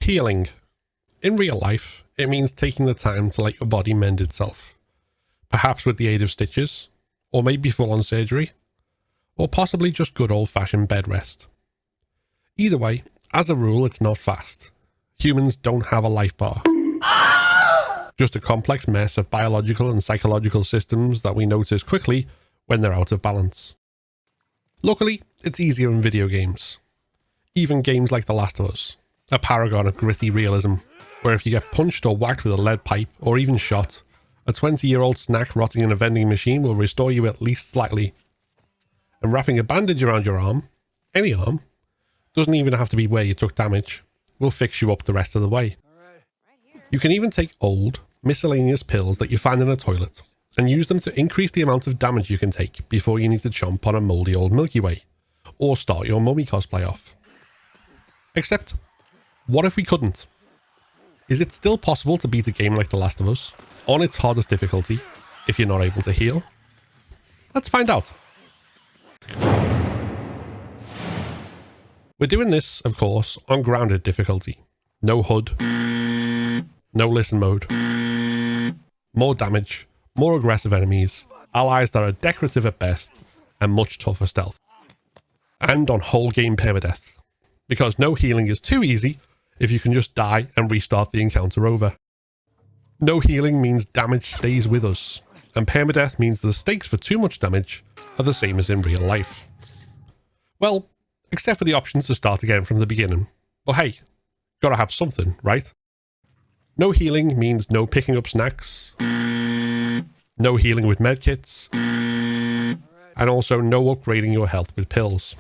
Healing. In real life, it means taking the time to let your body mend itself. Perhaps with the aid of stitches, or maybe full-on surgery, or possibly just good old-fashioned bed rest. Either way, as a rule, it's not fast. Humans don't have a life bar. Just a complex mess of biological and psychological systems that we notice quickly when they're out of balance. Luckily, it's easier in video games. Even games like The Last of Us, a paragon of gritty realism, where if you get punched or whacked with a lead pipe, or even shot, a 20-year-old snack rotting in a vending machine will restore you at least slightly. And wrapping a bandage around your arm, any arm, doesn't even have to be where you took damage, will fix you up the rest of the way. You can even take old, miscellaneous pills that you find in a toilet and use them to increase the amount of damage you can take before you need to chomp on a mouldy old Milky Way, or start your mummy cosplay off. Except, what if we couldn't? Is it still possible to beat a game like The Last of Us, on its hardest difficulty, if you're not able to heal? Let's find out. We're doing this, of course, on grounded difficulty. No HUD, no listen mode, more damage, more aggressive enemies, allies that are decorative at best, and much tougher stealth. And on whole game permadeath, because no healing is too easy if you can just die and restart the encounter over. No healing means damage stays with us, and permadeath means the stakes for too much damage are the same as in real life. Well, except for the options to start again from the beginning. But hey, gotta have something, right? No healing means no picking up snacks, no healing with medkits, and also no upgrading your health with pills.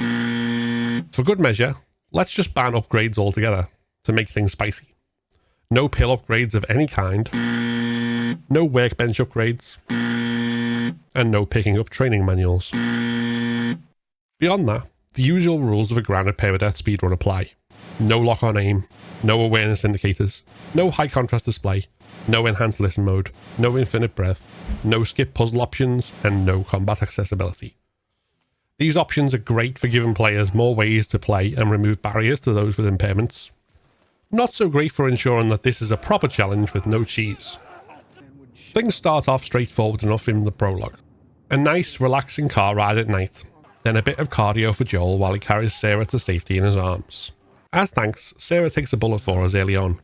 For good measure, let's just ban upgrades altogether to make things spicy. No pill upgrades of any kind, no workbench upgrades, and no picking up training manuals. Beyond that, the usual rules of a grounded permadeath speedrun apply. No lock-on aim, no awareness indicators, no high contrast display, no enhanced listen mode, no infinite breath, no skip puzzle options, and no combat accessibility. These options are great for giving players more ways to play and remove barriers to those with impairments. Not so great for ensuring that this is a proper challenge with no cheese. Things start off straightforward enough in the prologue. A nice, relaxing car ride at night, then a bit of cardio for Joel while he carries Sarah to safety in his arms. As thanks, Sarah takes a bullet for us early on.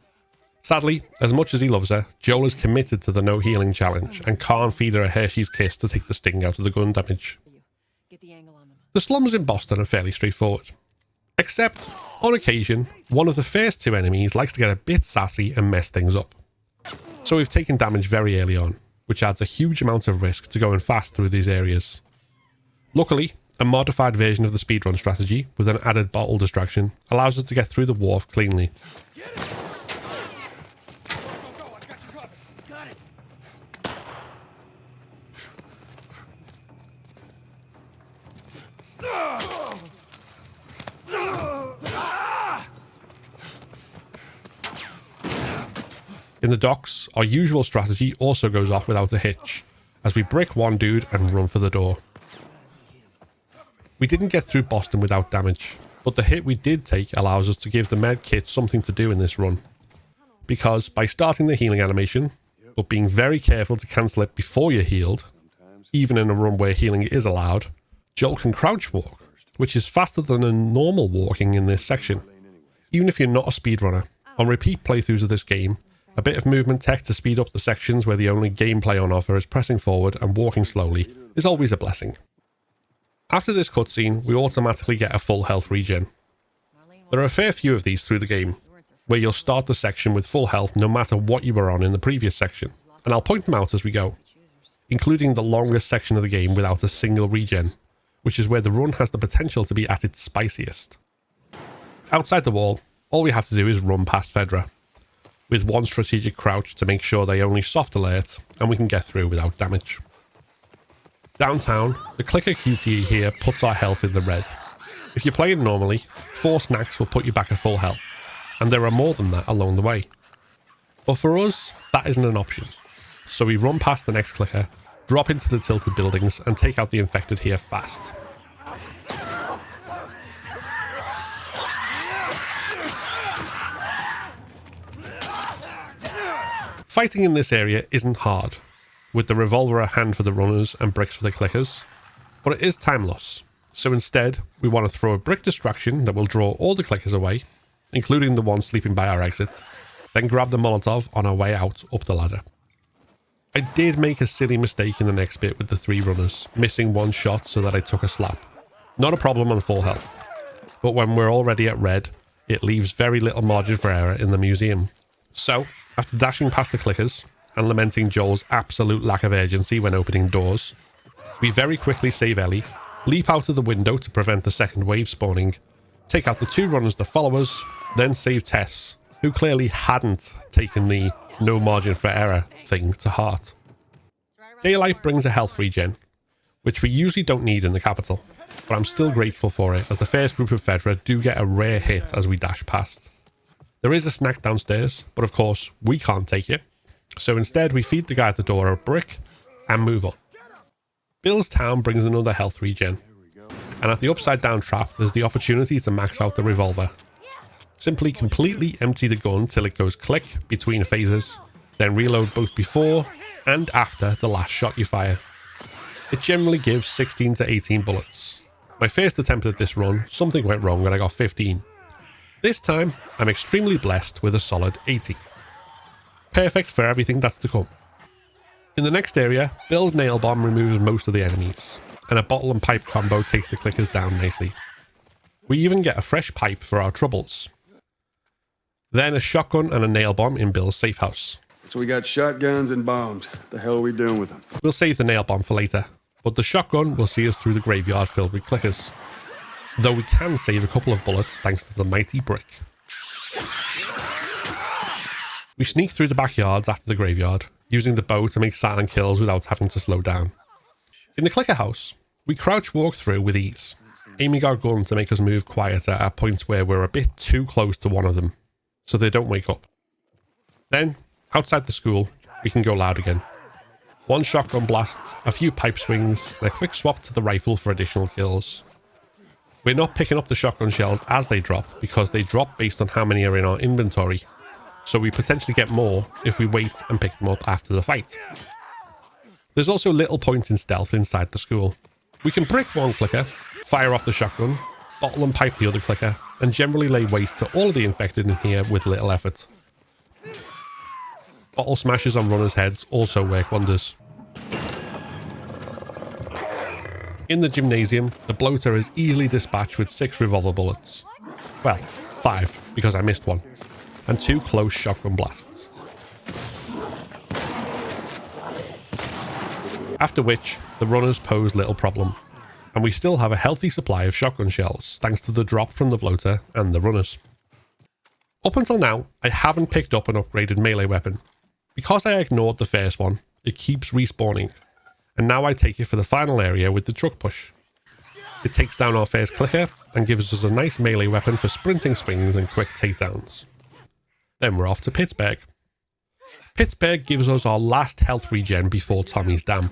Sadly, as much as he loves her, Joel is committed to the no healing challenge and can't feed her a Hershey's Kiss to take the sting out of the gun damage. The slums in Boston are fairly straightforward. Except, on occasion, one of the first two enemies likes to get a bit sassy and mess things up. So we've taken damage very early on, which adds a huge amount of risk to going fast through these areas. Luckily, a modified version of the speedrun strategy, with an added bottle distraction, allows us to get through the wharf cleanly. In the docks, our usual strategy also goes off without a hitch, as we brick one dude and run for the door. We didn't get through Boston without damage, but the hit we did take allows us to give the med kit something to do in this run. Because by starting the healing animation, but being very careful to cancel it before you're healed, even in a run where healing is allowed, Joel can crouch walk, which is faster than a normal walking in this section. Even if you're not a speedrunner, on repeat playthroughs of this game, a bit of movement tech to speed up the sections where the only gameplay on offer is pressing forward and walking slowly is always a blessing. After this cutscene, we automatically get a full health regen. There are a fair few of these through the game, where you'll start the section with full health no matter what you were on in the previous section, and I'll point them out as we go, including the longest section of the game without a single regen, which is where the run has the potential to be at its spiciest. Outside the wall, all we have to do is run past Fedra, with one strategic crouch to make sure they only soft alert and we can get through without damage. Downtown, the clicker QTE here puts our health in the red. If you're playing normally, 4 snacks will put you back at full health, and there are more than that along the way. But for us, that isn't an option. So we run past the next clicker, drop into the tilted buildings and take out the infected here fast. Fighting in this area isn't hard, with the revolver at hand for the runners and bricks for the clickers, but it is time loss. So instead, we want to throw a brick distraction that will draw all the clickers away, including the one sleeping by our exit, then grab the Molotov on our way out up the ladder. I did make a silly mistake in the next bit with the 3 runners, missing one shot so that I took a slap. Not a problem on full health, but when we're already at red, it leaves very little margin for error in the museum. So, after dashing past the clickers and lamenting Joel's absolute lack of urgency when opening doors, we very quickly save Ellie, leap out of the window to prevent the second wave spawning, take out the 2 runners that follow us, then save Tess, who clearly hadn't taken the no margin for error thing to heart. Daylight brings a health regen, which we usually don't need in the capital, but I'm still grateful for it as the first group of Fedra do get a rare hit as we dash past. There is a snack downstairs, but of course we can't take it, so instead we feed the guy at the door a brick and move on. Bill's Town brings another health regen, and at the upside down trap there's the opportunity to max out the revolver. Simply completely empty the gun till it goes click between phases, then reload both before and after the last shot you fire. It generally gives 16 to 18 bullets. My first attempt at this run, something went wrong and I got 15. This time, I'm extremely blessed with a solid 80. Perfect for everything that's to come. In the next area, Bill's nail bomb removes most of the enemies, and a bottle and pipe combo takes the clickers down nicely. We even get a fresh pipe for our troubles. Then a shotgun and a nail bomb in Bill's safe house. So we got shotguns and bombs. The hell are we doing with them? We'll save the nail bomb for later, but the shotgun will see us through the graveyard filled with clickers. Though we can save a couple of bullets thanks to the mighty brick. We sneak through the backyards after the graveyard, using the bow to make silent kills without having to slow down. In the clicker house, we crouch walk through with ease, aiming our gun to make us move quieter at points where we're a bit too close to one of them, so they don't wake up. Then, outside the school, we can go loud again. One shotgun blast, a few pipe swings, and a quick swap to the rifle for additional kills. We're not picking up the shotgun shells as they drop because they drop based on how many are in our inventory, so we potentially get more if we wait and pick them up after the fight. There's also little point in stealth inside the school. We can brick one clicker, fire off the shotgun, bottle and pipe the other clicker, and generally lay waste to all of the infected in here with little effort. Bottle smashes on runners' heads also work wonders. In the gymnasium, the bloater is easily dispatched with 6 revolver bullets. Well, 5, because I missed one, and 2 close shotgun blasts. After which, the runners pose little problem, and we still have a healthy supply of shotgun shells, thanks to the drop from the bloater and the runners. Up until now, I haven't picked up an upgraded melee weapon. Because I ignored the first one, it keeps respawning, and now I take it for the final area with the truck push. It takes down our first clicker and gives us a nice melee weapon for sprinting swings and quick takedowns. Then we're off to Pittsburgh. Pittsburgh gives us our last health regen before Tommy's Dam,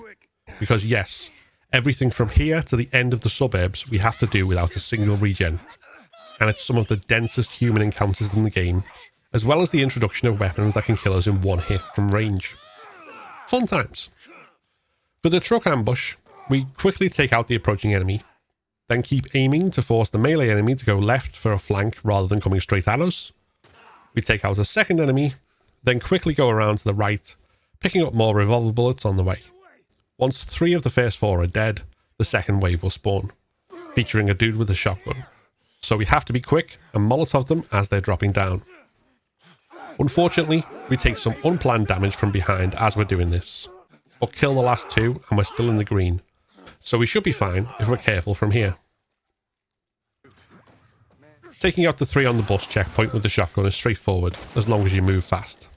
because yes, everything from here to the end of the suburbs we have to do without a single regen, and it's some of the densest human encounters in the game, as well as the introduction of weapons that can kill us in one hit from range. Fun times. For the truck ambush, we quickly take out the approaching enemy, then keep aiming to force the melee enemy to go left for a flank rather than coming straight at us. We take out a second enemy, then quickly go around to the right, picking up more revolver bullets on the way. Once 3 of the first 4 are dead, the second wave will spawn, featuring a dude with a shotgun. So we have to be quick and Molotov them as they're dropping down. Unfortunately, we take some unplanned damage from behind as we're doing this, but kill the last 2 and we're still in the green, so we should be fine if we're careful from here. Taking out the 3 on the bus checkpoint with the shotgun is straightforward, as long as you move fast.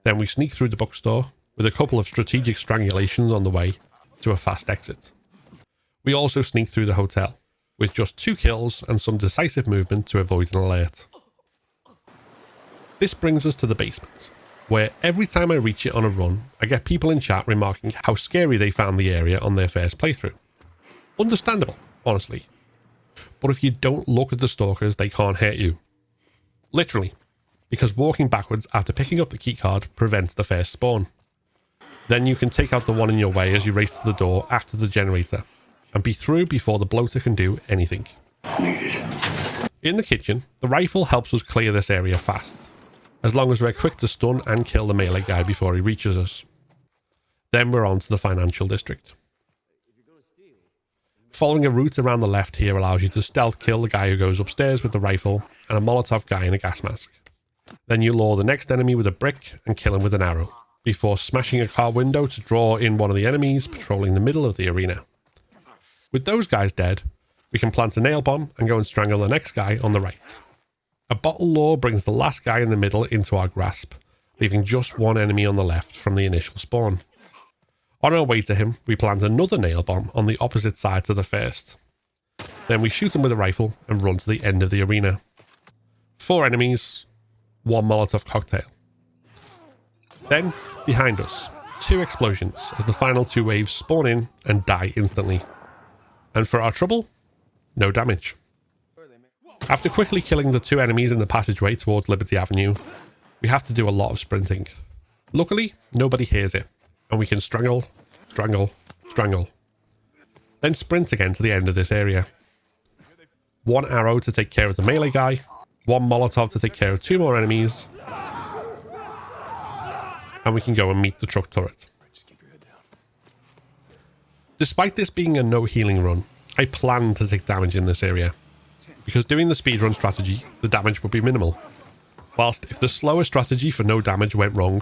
Then we sneak through the bookstore, with a couple of strategic strangulations on the way to a fast exit. We also sneak through the hotel, with just 2 kills and some decisive movement to avoid an alert. This brings us to the basement, where every time I reach it on a run, I get people in chat remarking how scary they found the area on their first playthrough. Understandable, honestly. But if you don't look at the stalkers, they can't hurt you. Literally. because walking backwards after picking up the keycard prevents the first spawn. Then you can take out the one in your way as you race to the door after the generator, and be through before the bloater can do anything. In the kitchen, the rifle helps us clear this area fast, as long as we're quick to stun and kill the melee guy before he reaches us. Then we're on to the financial district. Following a route around the left here allows you to stealth kill the guy who goes upstairs with the rifle and a Molotov guy in a gas mask. Then you lure the next enemy with a brick and kill him with an arrow, before smashing a car window to draw in one of the enemies patrolling the middle of the arena. With those guys dead, we can plant a nail bomb and go and strangle the next guy on the right. A bottle lure brings the last guy in the middle into our grasp, leaving just one enemy on the left from the initial spawn. On our way to him, we plant another nail bomb on the opposite side to the first. Then we shoot him with a rifle and run to the end of the arena. 4 enemies, 1 Molotov cocktail. Then, behind us, 2 explosions as the final 2 waves spawn in and die instantly. And for our trouble, no damage. After quickly killing the 2 enemies in the passageway towards Liberty Avenue, we have to do a lot of sprinting. Luckily, nobody hears it, and we can strangle, strangle, strangle. Then sprint again to the end of this area. 1 arrow to take care of the melee guy, 1 Molotov to take care of 2 more enemies, and we can go and meet the truck turret. Despite this being a no healing run, I planned to take damage in this area, because doing the speedrun strategy, the damage would be minimal. Whilst if the slower strategy for no damage went wrong,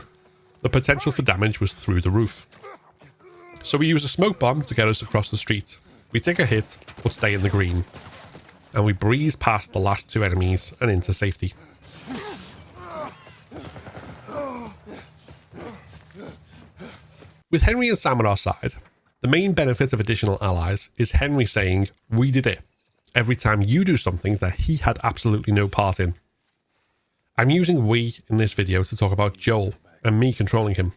the potential for damage was through the roof. So we use a smoke bomb to get us across the street. We take a hit, but stay in the green. And we breeze past the last 2 enemies and into safety. With Henry and Sam on our side, the main benefit of additional allies is Henry saying, "We did it," every time you do something that he had absolutely no part in. I'm using "we" in this video to talk about Joel and me controlling him.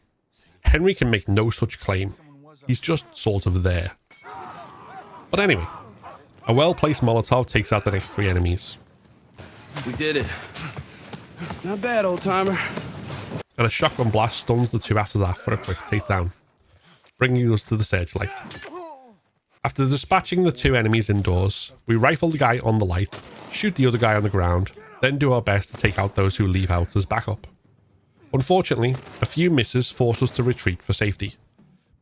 Henry can make no such claim. He's just sort of there. But anyway, a well-placed Molotov takes out the next 3 enemies. We did it. Not bad, old-timer. And a shotgun blast stuns the 2 after that for a quick takedown, bringing us to the searchlight. After dispatching the 2 enemies indoors, we rifle the guy on the light, shoot the other guy on the ground, then do our best to take out those who leave out as backup. Unfortunately, a few misses force us to retreat for safety,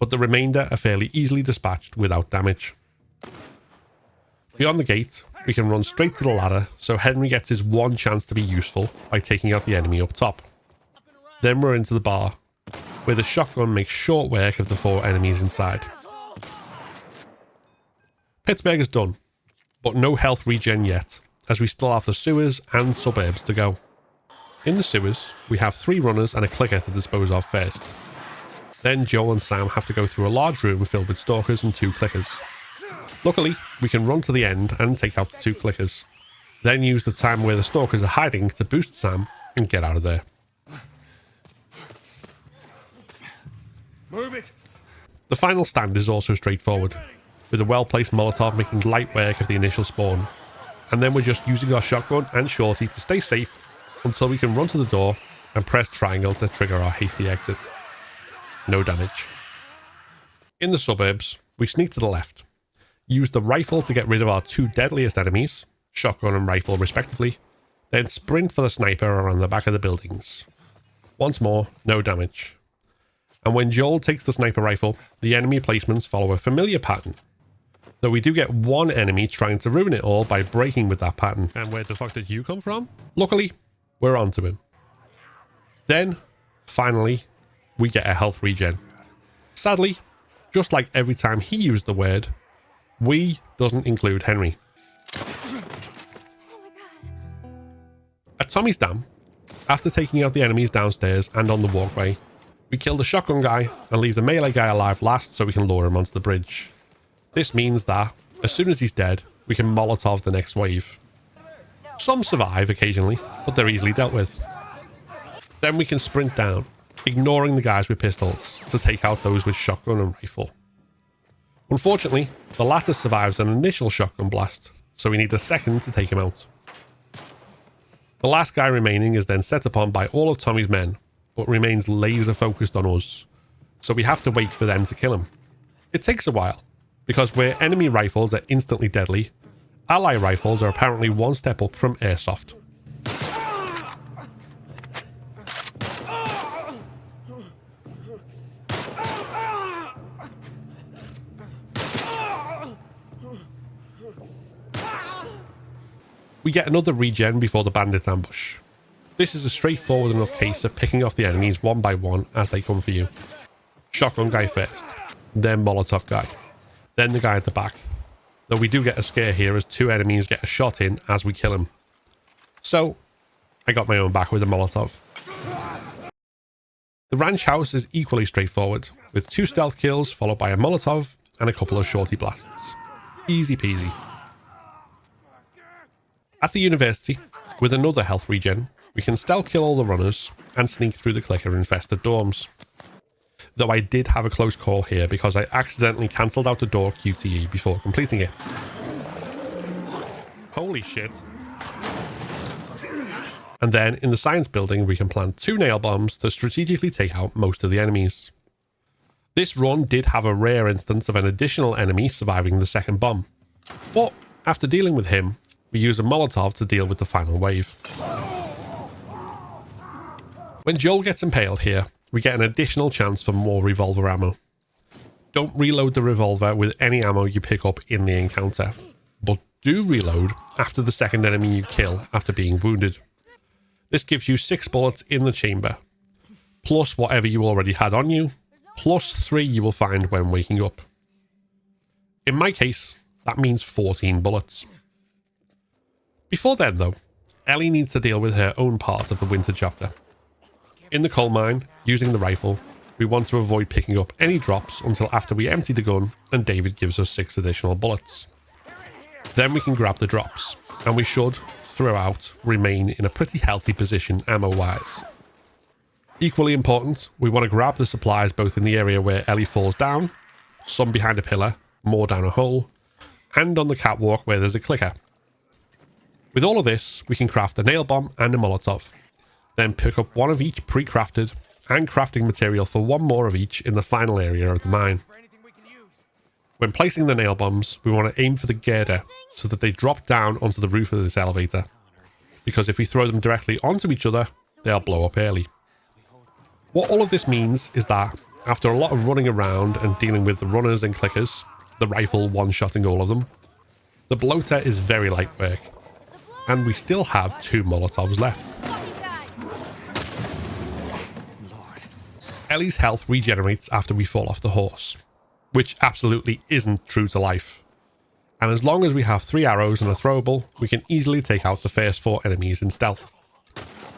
but the remainder are fairly easily dispatched without damage. Beyond the gate, we can run straight to the ladder, so Henry gets his one chance to be useful by taking out the enemy up top. Then we're into the bar, where the shotgun makes short work of the 4 enemies inside. Pittsburgh is done, but no health regen yet, as we still have the sewers and suburbs to go. In the sewers, we have 3 runners and a clicker to dispose of first. Then Joel and Sam have to go through a large room filled with stalkers and 2 clickers. Luckily, we can run to the end and take out the 2 clickers, then use the time where the stalkers are hiding to boost Sam and get out of there. Move it. The final stand is also straightforward, with a well-placed Molotov making light work of the initial spawn, and then we're just using our shotgun and shorty to stay safe until we can run to the door and press triangle to trigger our hasty exit. No damage. In the suburbs, we sneak to the left, use the rifle to get rid of our 2 deadliest enemies, shotgun and rifle respectively, then sprint for the sniper around the back of the buildings. Once more, no damage. And when Joel takes the sniper rifle, the enemy placements follow a familiar pattern, though we do get 1 enemy trying to ruin it all by breaking with that pattern. And where the fuck did you come from? Luckily, we're on to him. Then, finally, we get a health regen. Sadly, just like every time he used the word, "we" doesn't include Henry. At Tommy's Dam, after taking out the enemies downstairs and on the walkway, we kill the shotgun guy and leave the melee guy alive last so we can lure him onto the bridge. This means that, as soon as he's dead, we can Molotov the next wave. Some survive occasionally, but they're easily dealt with. Then we can sprint down, ignoring the guys with pistols, to take out those with shotgun and rifle. Unfortunately, the latter survives an initial shotgun blast, so we need a second to take him out. The last guy remaining is then set upon by all of Tommy's men, but remains laser focused on us, so we have to wait for them to kill him. It takes a while, because where enemy rifles are instantly deadly, ally rifles are apparently one step up from airsoft. We get another regen before the bandits ambush. This is a straightforward enough case of picking off the enemies one by one as they come for you. Shotgun guy first, then Molotov guy, then the guy at the back. Though we do get a scare here as two enemies get a shot in as we kill him. So, I got my own back with a Molotov. The ranch house is equally straightforward, with 2 stealth kills followed by a Molotov and a couple of shorty blasts. Easy peasy. At the university, with another health regen, we can stealth kill all the runners and sneak through the clicker-infested dorms. Though I did have a close call here because I accidentally cancelled out the door QTE before completing it. Holy shit. And then in the science building we can plant 2 nail bombs to strategically take out most of the enemies. This run did have a rare instance of an additional enemy surviving the second bomb, but after dealing with him, we use a Molotov to deal with the final wave. When Joel gets impaled here, we get an additional chance for more revolver ammo. Don't reload the revolver with any ammo you pick up in the encounter, but do reload after the second enemy you kill after being wounded. This gives you 6 bullets in the chamber, plus whatever you already had on you, plus 3 you will find when waking up. In my case, that means 14 bullets. Before then though, Ellie needs to deal with her own part of the winter chapter. In the coal mine, using the rifle, we want to avoid picking up any drops until after we empty the gun and David gives us 6 additional bullets. Then we can grab the drops, and we should, throughout, remain in a pretty healthy position ammo-wise. Equally important, we want to grab the supplies both in the area where Ellie falls down, some behind a pillar, more down a hole, and on the catwalk where there's a clicker. With all of this, we can craft a nail bomb and a Molotov, then pick up 1 of each pre-crafted and crafting material for 1 more of each in the final area of the mine. When placing the nail bombs, we want to aim for the girder so that they drop down onto the roof of this elevator, because if we throw them directly onto each other, they'll blow up early. What all of this means is that, after a lot of running around and dealing with the runners and clickers, the rifle one-shotting all of them, the bloater is very light work, and we still have 2 Molotovs left. Ellie's health regenerates after we fall off the horse, which absolutely isn't true to life. And as long as we have 3 arrows and a throwable, we can easily take out the first 4 enemies in stealth.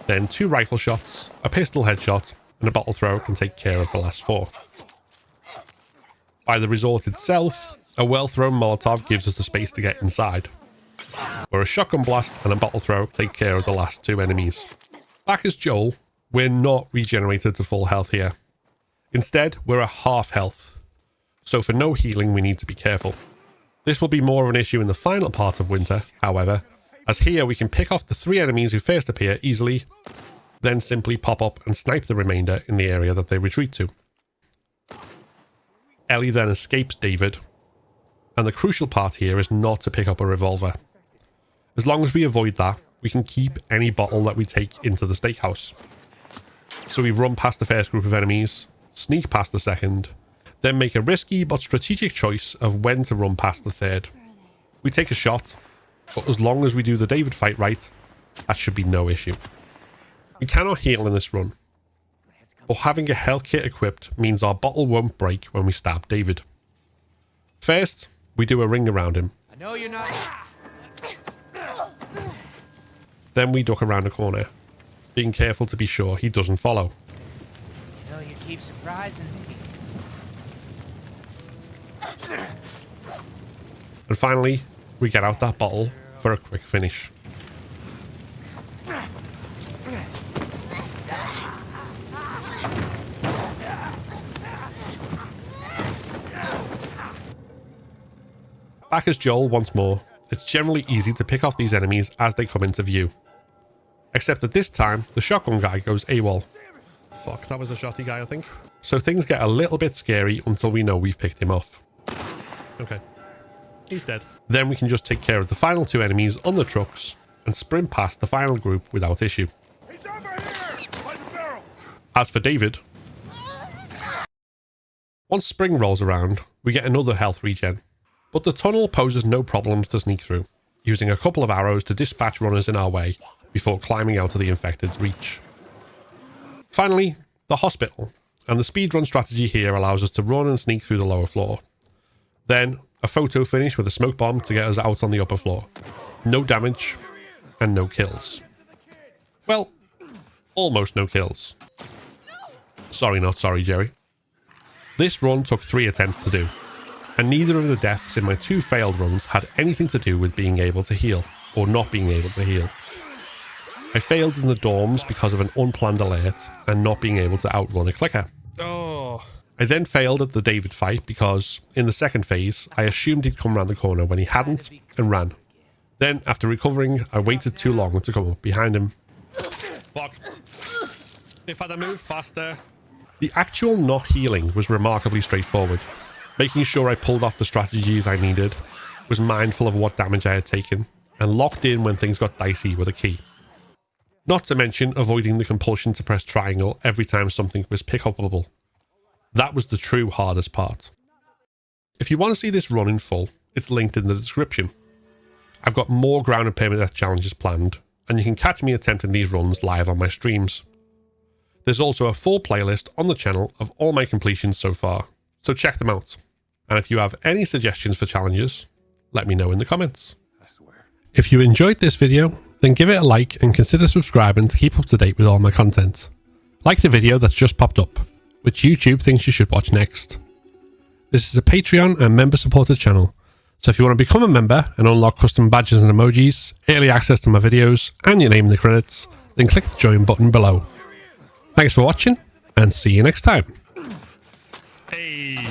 Then 2 rifle shots, a pistol headshot, and a bottle throw can take care of the last 4. By the resort itself, a well-thrown Molotov gives us the space to get inside, where a shotgun blast and a bottle throw take care of the last 2 enemies. Back as Joel, we're not regenerated to full health here. Instead, we're at half health, so for no healing we need to be careful. This will be more of an issue in the final part of winter, however, as here we can pick off the 3 enemies who first appear easily, then simply pop up and snipe the remainder in the area that they retreat to. Ellie then escapes David, and the crucial part here is not to pick up a revolver. As long as we avoid that, we can keep any bottle that we take into the steakhouse. So we run past the first group of enemies, sneak past the second, then make a risky but strategic choice of when to run past the third. We take a shot, but as long as we do the David fight right, that should be no issue. We cannot heal in this run, but having a health kit equipped means our bottle won't break when we stab David. First, we do a ring around him. I know you're not. Then we duck around a corner, being careful to be sure he doesn't follow. I know you keep surprising me. And finally, we get out that bottle for a quick finish. Back as Joel once more, it's generally easy to pick off these enemies as they come into view. Except that this time, the shotgun guy goes AWOL. Fuck, that was a shotty guy, I think. So things get a little bit scary until we know we've picked him off. Okay. He's dead. Then we can just take care of the final 2 enemies on the trucks and sprint past the final group without issue. He's over here! By the barrel! As for David, once spring rolls around, we get another health regen. But the tunnel poses no problems to sneak through, using a couple of arrows to dispatch runners in our way before climbing out of the infected's reach. Finally, the hospital, and the speedrun strategy here allows us to run and sneak through the lower floor. Then, a photo finish with a smoke bomb to get us out on the upper floor. No damage, and no kills. Well, almost no kills. Sorry, not sorry, Jerry. This run took 3 attempts to do, and neither of the deaths in my 2 failed runs had anything to do with being able to heal, or not being able to heal. I failed in the dorms because of an unplanned alert and not being able to outrun a clicker. Oh. I then failed at the David fight because, in the second phase, I assumed he'd come round the corner when he hadn't and ran. Then, after recovering, I waited too long to come up behind him. Fuck. If I'd have moved faster. The actual not healing was remarkably straightforward. Making sure I pulled off the strategies I needed, was mindful of what damage I had taken, and locked in when things got dicey with a key. Not to mention avoiding the compulsion to press triangle every time something was pick-upable. That was the true hardest part. If you want to see this run in full, it's linked in the description. I've got more ground and permadeath challenges planned, and you can catch me attempting these runs live on my streams. There's also a full playlist on the channel of all my completions so far, so check them out. And if you have any suggestions for challenges, let me know in the comments. I swear. If you enjoyed this video, then give it a like and consider subscribing to keep up to date with all my content. Like the video that's just popped up, which YouTube thinks you should watch next. This is a Patreon and member supported channel, so if you want to become a member and unlock custom badges and emojis, early access to my videos, and your name in the credits, then click the join button below. Thanks for watching, and see you next time. Hey!